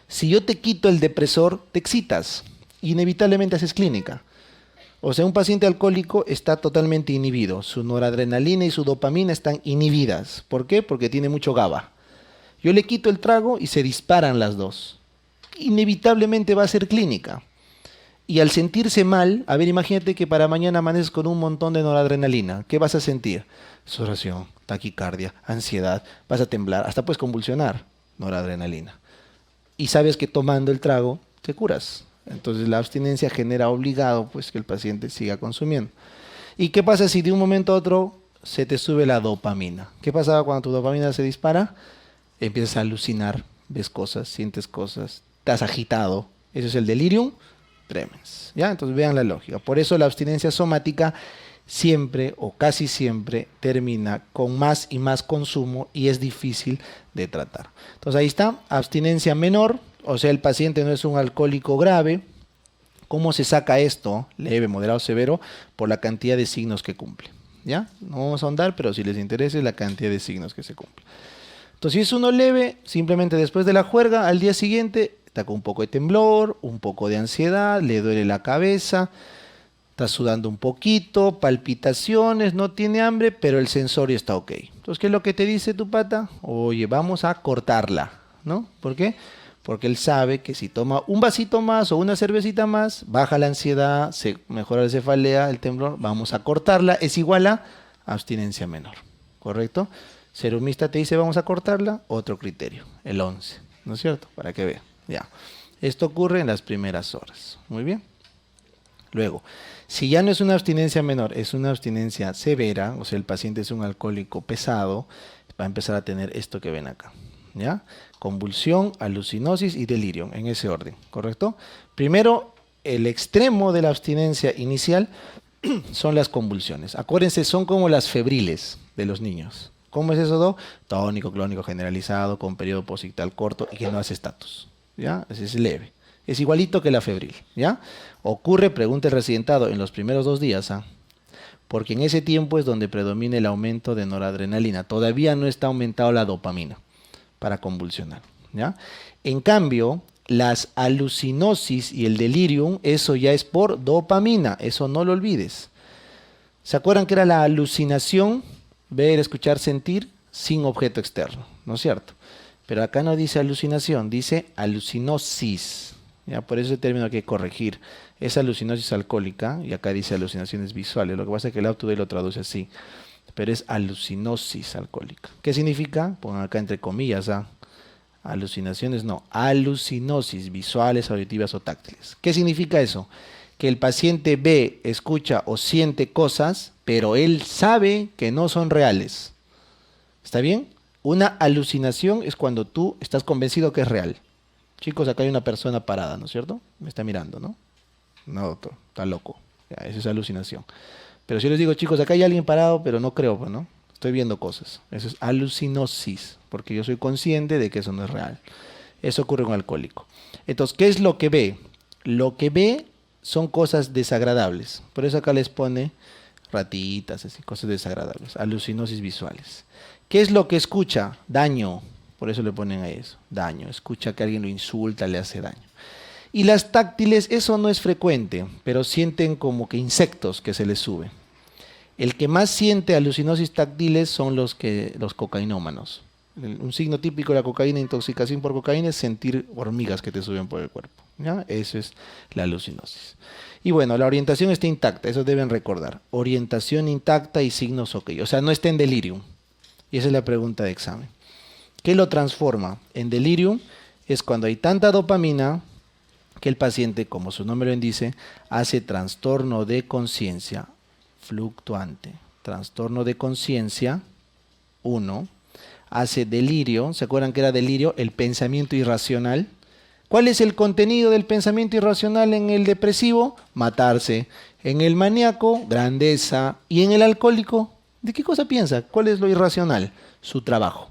Si yo te quito el depresor, te excitas. Inevitablemente haces clínica. O sea, un paciente alcohólico está totalmente inhibido. Su noradrenalina y su dopamina están inhibidas. ¿Por qué? Porque tiene mucho GABA. Yo le quito el trago y se disparan las dos. Inevitablemente va a ser clínica. Y al sentirse mal, a ver, imagínate que para mañana amaneces con un montón de noradrenalina. ¿Qué vas a sentir? Sudoración, taquicardia, ansiedad, vas a temblar, hasta puedes convulsionar, noradrenalina. Y sabes que tomando el trago te curas. Entonces la abstinencia genera obligado pues que el paciente siga consumiendo. ¿Y qué pasa si de un momento a otro se te sube la dopamina? ¿Qué pasa cuando tu dopamina se dispara? Empiezas a alucinar, ves cosas, sientes cosas, estás agitado. Eso es el delirium tremens. ¿Ya? Entonces vean la lógica. Por eso la abstinencia somática siempre o casi siempre termina con más y más consumo y es difícil de tratar. Entonces ahí está, abstinencia menor, o sea, el paciente no es un alcohólico grave. ¿Cómo se saca esto? Leve, moderado, severo, por la cantidad de signos que cumple. ¿Ya? No vamos a ahondar, pero si les interesa la cantidad de signos que se cumple. Entonces, si es uno leve, simplemente después de la juerga, al día siguiente, está con un poco de temblor, un poco de ansiedad, le duele la cabeza, está sudando un poquito, palpitaciones, no tiene hambre, pero el sensorio está ok. Entonces, ¿qué es lo que te dice tu pata? Oye, vamos a cortarla, ¿no? ¿Por qué? Porque él sabe que si toma un vasito más o una cervecita más, baja la ansiedad, se mejora la cefalea, el temblor, vamos a cortarla, es igual a abstinencia menor, ¿correcto? Serumista te dice vamos a cortarla, otro criterio, el 11, ¿no es cierto? Para que vean, ya. Esto ocurre en las primeras horas, muy bien. Luego, si ya no es una abstinencia menor, es una abstinencia severa, o sea, el paciente es un alcohólico pesado, va a empezar a tener esto que ven acá, ¿ya? Convulsión, alucinosis y delirium, en ese orden, ¿correcto? Primero, el extremo de la abstinencia inicial son las convulsiones. Acuérdense, son como las febriles de los niños. ¿Cómo es eso, Do? Tónico, clónico generalizado, con periodo posictal corto y que no hace estatus, ¿ya? Es leve. Es igualito que la febril, ¿ya? Ocurre, pregunta el residentado, en los primeros 2 días, ¿ah? Porque en ese tiempo es donde predomina el aumento de noradrenalina. Todavía no está aumentado la dopamina para convulsionar, ¿ya? En cambio, las alucinosis y el delirium, eso ya es por dopamina, eso no lo olvides. ¿Se acuerdan que era la alucinación, ver, escuchar, sentir, sin objeto externo? ¿No es cierto? Pero acá no dice alucinación, dice alucinosis. ¿Ya? Por eso el término hay que corregir. Es alucinosis alcohólica, y acá dice alucinaciones visuales. Lo que pasa es que el Autoday lo traduce así. Pero es alucinosis alcohólica. ¿Qué significa? Pongan acá entre comillas, ¿ah? Alucinaciones no, alucinosis visuales, auditivas o táctiles. ¿Qué significa eso? Que el paciente ve, escucha o siente cosas, pero él sabe que no son reales. ¿Está bien? Una alucinación es cuando tú estás convencido que es real. Chicos, acá hay una persona parada, ¿no es cierto? Me está mirando, ¿no? No, doctor, está loco. Ya, eso es alucinación. Pero si yo les digo, chicos, acá hay alguien parado, pero no creo, pues, ¿no? Estoy viendo cosas. Eso es alucinosis, porque yo soy consciente de que eso no es real. Eso ocurre con un alcohólico. Entonces, ¿qué es lo que ve? Lo que ve son cosas desagradables. Por eso acá les pone ratitas, así, cosas desagradables. Alucinosis visuales. ¿Qué es lo que escucha? Daño. Por eso le ponen a eso. Daño. Escucha que alguien lo insulta, le hace daño. Y las táctiles, eso no es frecuente, pero sienten como que insectos que se les sube. El que más siente alucinosis táctiles son los cocainómanos. Un signo típico de la cocaína, intoxicación por cocaína, es sentir hormigas que te suben por el cuerpo. ¿Ya? Eso es la alucinosis. Y bueno, la orientación está intacta, eso deben recordar. Orientación intacta y signos ok. O sea, no está en delirium. Y esa es la pregunta de examen. ¿Qué lo transforma? En delirium es cuando hay tanta dopamina que el paciente, como su nombre lo dice, hace trastorno de conciencia fluctuante. Trastorno de conciencia, 1. Hace delirio. ¿Se acuerdan que era delirio? El pensamiento irracional. ¿Cuál es el contenido del pensamiento irracional en el depresivo? Matarse. En el maníaco, grandeza. Y en el alcohólico, ¿de qué cosa piensa? ¿Cuál es lo irracional? Su trabajo.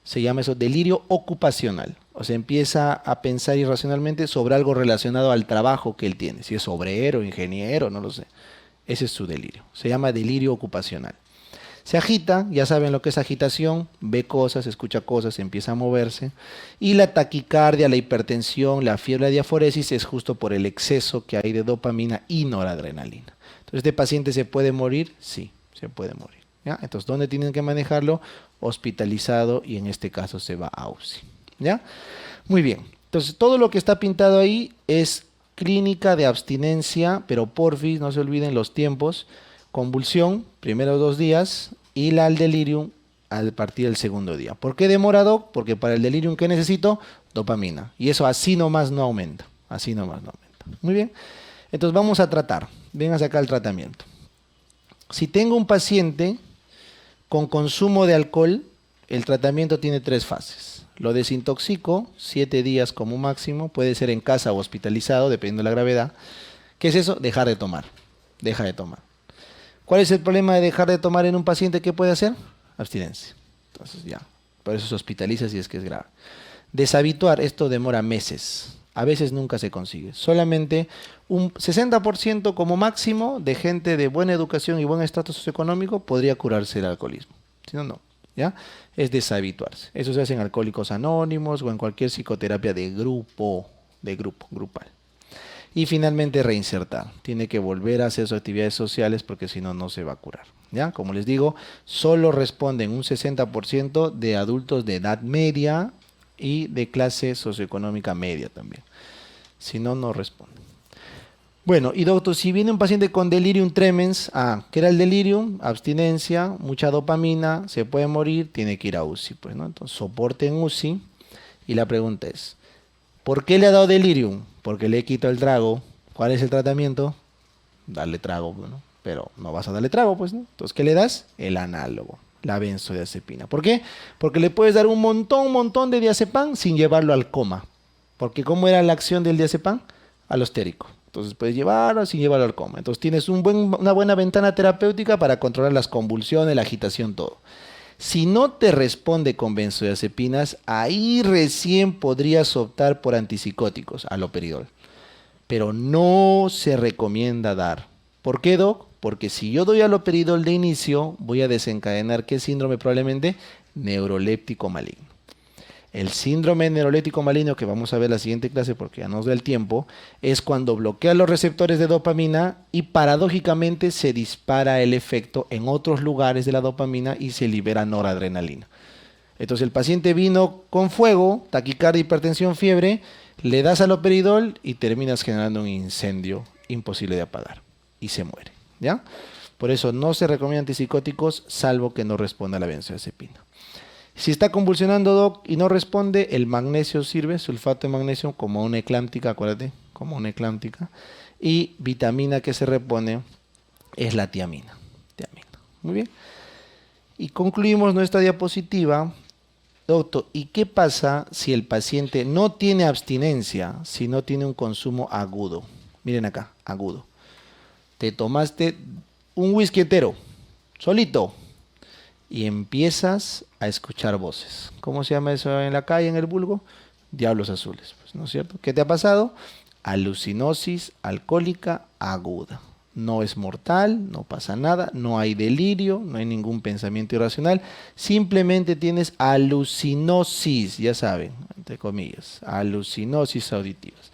Se llama eso delirio ocupacional. O sea, empieza a pensar irracionalmente sobre algo relacionado al trabajo que él tiene. Si es obrero, ingeniero, no lo sé. Ese es su delirio. Se llama delirio ocupacional. Se agita, ya saben lo que es agitación, ve cosas, escucha cosas, empieza a moverse. Y la taquicardia, la hipertensión, la fiebre, la diaforesis es justo por el exceso que hay de dopamina y noradrenalina. Entonces, ¿este paciente se puede morir? Sí, se puede morir. ¿Ya? Entonces, ¿dónde tienen que manejarlo? Hospitalizado, y en este caso se va a UCI. ¿Ya? Muy bien. Entonces, todo lo que está pintado ahí es clínica de abstinencia, pero porfis, no se olviden los tiempos. Convulsión, primeros 2 días, y la al delirium a partir del segundo día. ¿Por qué demora, doc? Porque para el delirium, ¿qué necesito? Dopamina. Y eso así nomás no aumenta. Así nomás no aumenta. Muy bien. Entonces vamos a tratar. Vénganse acá al tratamiento. Si tengo un paciente con consumo de alcohol, el tratamiento tiene 3 fases. Lo desintoxico, 7 días como máximo, puede ser en casa o hospitalizado, dependiendo de la gravedad. ¿Qué es eso? Dejar de tomar. Deja de tomar. ¿Cuál es el problema de dejar de tomar en un paciente? ¿Qué puede hacer? Abstinencia. Entonces ya, por eso se hospitaliza si es que es grave. Deshabituar, esto demora meses. A veces nunca se consigue. Solamente un 60% como máximo de gente de buena educación y buen estatus socioeconómico podría curarse el alcoholismo. Si no, no. ¿Ya? Es deshabituarse. Eso se hace en Alcohólicos Anónimos o en cualquier psicoterapia de grupo, grupal. Y finalmente reinsertar. Tiene que volver a hacer sus actividades sociales porque si no, no se va a curar. ¿Ya? Como les digo, solo responden un 60% de adultos de edad media y de clase socioeconómica media también. Si no, no responden. Bueno, y doctor, si viene un paciente con delirium tremens, ¿qué era el delirium? Abstinencia, mucha dopamina, se puede morir, tiene que ir a UCI, pues, ¿no? Entonces, soporte en UCI, y la pregunta es, ¿por qué le ha dado delirium? Porque le he quitado el trago. ¿Cuál es el tratamiento? Darle trago, ¿no? Pero no vas a darle trago, pues, ¿no? Entonces, ¿qué le das? El análogo, la benzodiazepina. ¿Por qué? Porque le puedes dar un montón de diazepam sin llevarlo al coma. Porque ¿cómo era la acción del diazepam? Alostérico. Entonces puedes llevarlo sin llevarlo al coma. Entonces tienes una buena ventana terapéutica para controlar las convulsiones, la agitación, todo. Si no te responde con benzodiazepinas, ahí recién podrías optar por antipsicóticos, haloperidol. Pero no se recomienda dar. ¿Por qué, doc? Porque si yo doy haloperidol de inicio, voy a desencadenar ¿qué síndrome probablemente? Neuroléptico maligno. El síndrome neuroléptico maligno, que vamos a ver en la siguiente clase porque ya nos da el tiempo, es cuando bloquea los receptores de dopamina y paradójicamente se dispara el efecto en otros lugares de la dopamina y se libera noradrenalina. Entonces el paciente vino con fuego, taquicardia, hipertensión, fiebre, le das haloperidol y terminas generando un incendio imposible de apagar y se muere, ¿ya? Por eso no se recomiendan antipsicóticos salvo que no responda a la benzodiazepina. Si está convulsionando, doc, y no responde, el magnesio sirve, sulfato de magnesio, como una eclámptica, acuérdate, como una eclámptica. Y vitamina que se repone es la tiamina. Muy bien. Y concluimos nuestra diapositiva. Doctor, ¿y qué pasa si el paciente no tiene abstinencia, si no tiene un consumo agudo? Miren acá, agudo. Te tomaste un whisky entero, solito, y empiezas a escuchar voces. ¿Cómo se llama eso en la calle, en el vulgo? Diablos azules, pues, ¿no es cierto? ¿Qué te ha pasado? Alucinosis alcohólica aguda. No es mortal, no pasa nada, no hay delirio, no hay ningún pensamiento irracional, simplemente tienes alucinosis, ya saben, entre comillas, alucinosis auditivas.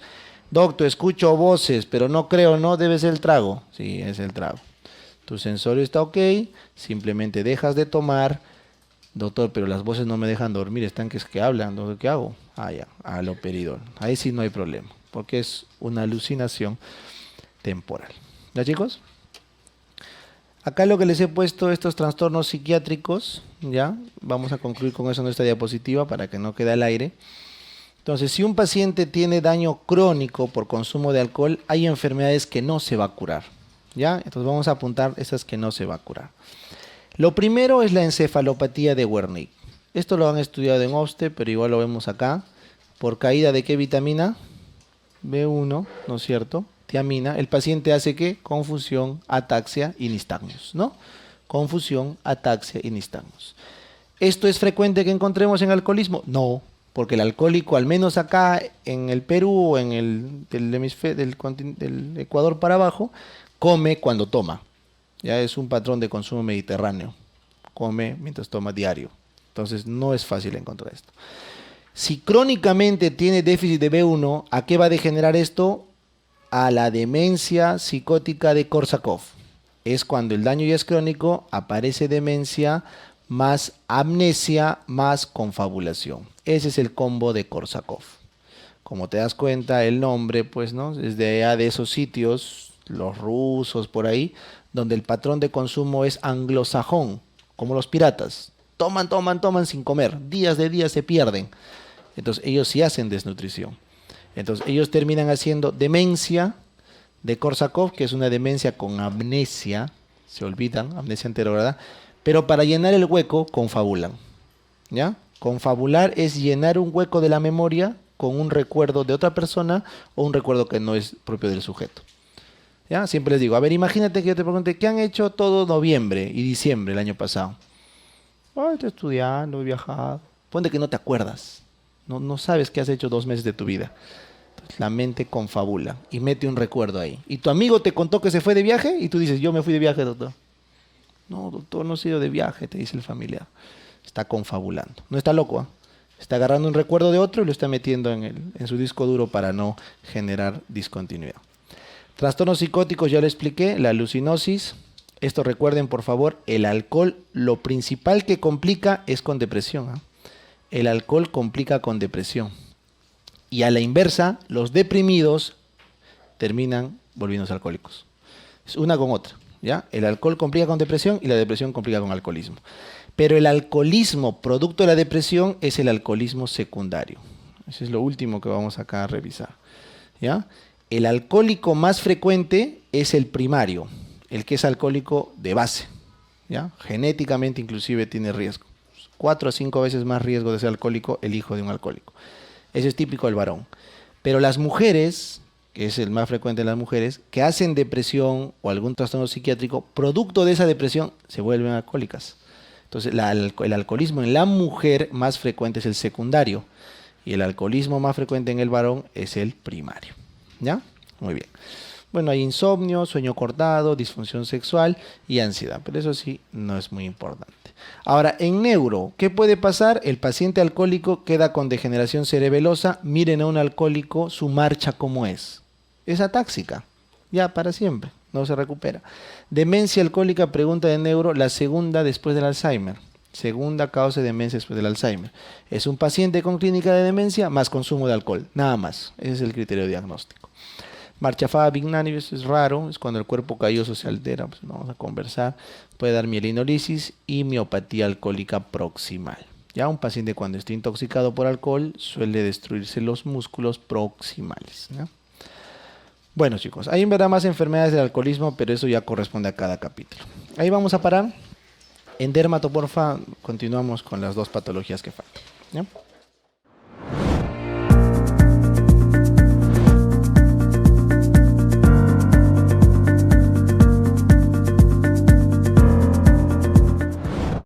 Doctor, escucho voces, pero no creo, ¿no? Debe ser el trago. Sí, es el trago. Tu sensorio está ok, simplemente dejas de tomar. Doctor, pero las voces no me dejan dormir, están que hablan, ¿no? ¿Qué hago? Ah, ya, haloperidol. Ahí sí no hay problema, porque es una alucinación temporal. ¿Ya, chicos? Acá lo que les he puesto, estos trastornos psiquiátricos, ¿ya? Vamos a concluir con eso nuestra diapositiva para que no quede al aire. Entonces, si un paciente tiene daño crónico por consumo de alcohol, hay enfermedades que no se va a curar, ¿ya? Entonces vamos a apuntar esas que no se va a curar. Lo primero es la encefalopatía de Wernicke. Esto lo han estudiado en OSTE, pero igual lo vemos acá. ¿Por caída de qué vitamina? B1, ¿no es cierto? Tiamina. El paciente hace ¿qué? Confusión, ataxia y nistagmus, ¿no? Confusión, ataxia y nistagmus. ¿Esto es frecuente que encontremos en alcoholismo? No, porque el alcohólico, al menos acá en el Perú o en el del Ecuador para abajo, come cuando toma. Ya es un patrón de consumo mediterráneo. Come mientras toma diario. Entonces no es fácil encontrar esto. Si crónicamente tiene déficit de B1, ¿a qué va a degenerar esto? A la demencia psicótica de Korsakoff. Es cuando el daño ya es crónico, aparece demencia, más amnesia, más confabulación. Ese es el combo de Korsakoff. Como te das cuenta, el nombre, pues, ¿no? Es de esos sitios, los rusos, por ahí, donde el patrón de consumo es anglosajón, como los piratas. Toman, toman, toman sin comer. Días de días se pierden. Entonces, ellos sí hacen desnutrición. Entonces, ellos terminan haciendo demencia de Korsakoff, que es una demencia con amnesia. Se olvidan, amnesia anterograda. Pero para llenar el hueco, confabulan. ¿Ya? Confabular es llenar un hueco de la memoria con un recuerdo de otra persona o un recuerdo que no es propio del sujeto. ¿Ya? Siempre les digo, a ver, imagínate que yo te pregunte, ¿qué han hecho todo noviembre y diciembre el año pasado? Ay, estoy estudiando, he viajado. Ponte que no te acuerdas. No sabes qué has hecho 2 meses de tu vida. Entonces, la mente confabula y mete un recuerdo ahí. Y tu amigo te contó que se fue de viaje y tú dices, yo me fui de viaje, doctor. No, doctor, no he ido de viaje, te dice el familiar. Está confabulando. No está loco, ¿eh? Está agarrando un recuerdo de otro y lo está metiendo en su disco duro para no generar discontinuidad. Trastornos psicóticos, ya lo expliqué, la alucinosis. Esto recuerden, por favor, el alcohol, lo principal que complica es con depresión, ¿eh? El alcohol complica con depresión. Y a la inversa, los deprimidos terminan volviéndose alcohólicos. Es una con otra, ¿ya? El alcohol complica con depresión y la depresión complica con alcoholismo. Pero el alcoholismo producto de la depresión es el alcoholismo secundario. Eso es lo último que vamos acá a revisar, ¿ya? El alcohólico más frecuente es el primario, el que es alcohólico de base, ¿ya? Genéticamente inclusive tiene riesgo. 4 a 5 veces más riesgo de ser alcohólico el hijo de un alcohólico. Eso es típico del varón. Pero las mujeres, que es el más frecuente en las mujeres, que hacen depresión o algún trastorno psiquiátrico, producto de esa depresión, se vuelven alcohólicas. Entonces, el alcoholismo en la mujer más frecuente es el secundario y el alcoholismo más frecuente en el varón es el primario. ¿Ya? Muy bien. Bueno, hay insomnio, sueño cortado, disfunción sexual y ansiedad, pero eso sí no es muy importante. Ahora, en neuro, ¿qué puede pasar? El paciente alcohólico queda con degeneración cerebelosa. Miren a un alcohólico su marcha como es. Es atáxica, ya para siempre, no se recupera. Demencia alcohólica, pregunta de neuro, la segunda después del Alzheimer. Segunda causa de demencia después del Alzheimer. Es un paciente con clínica de demencia más consumo de alcohol, nada más. Ese es el criterio diagnóstico. Marchafada vignanis es raro, es cuando el cuerpo calloso se altera, pues no vamos a conversar. Puede dar mielinolisis y miopatía alcohólica proximal. Ya un paciente cuando esté intoxicado por alcohol suele destruirse los músculos proximales, ¿no? Bueno chicos, hay en verdad más enfermedades del alcoholismo, pero eso ya corresponde a cada capítulo. Ahí vamos a parar. En dermato, porfa, continuamos con las dos patologías que faltan, ¿ya?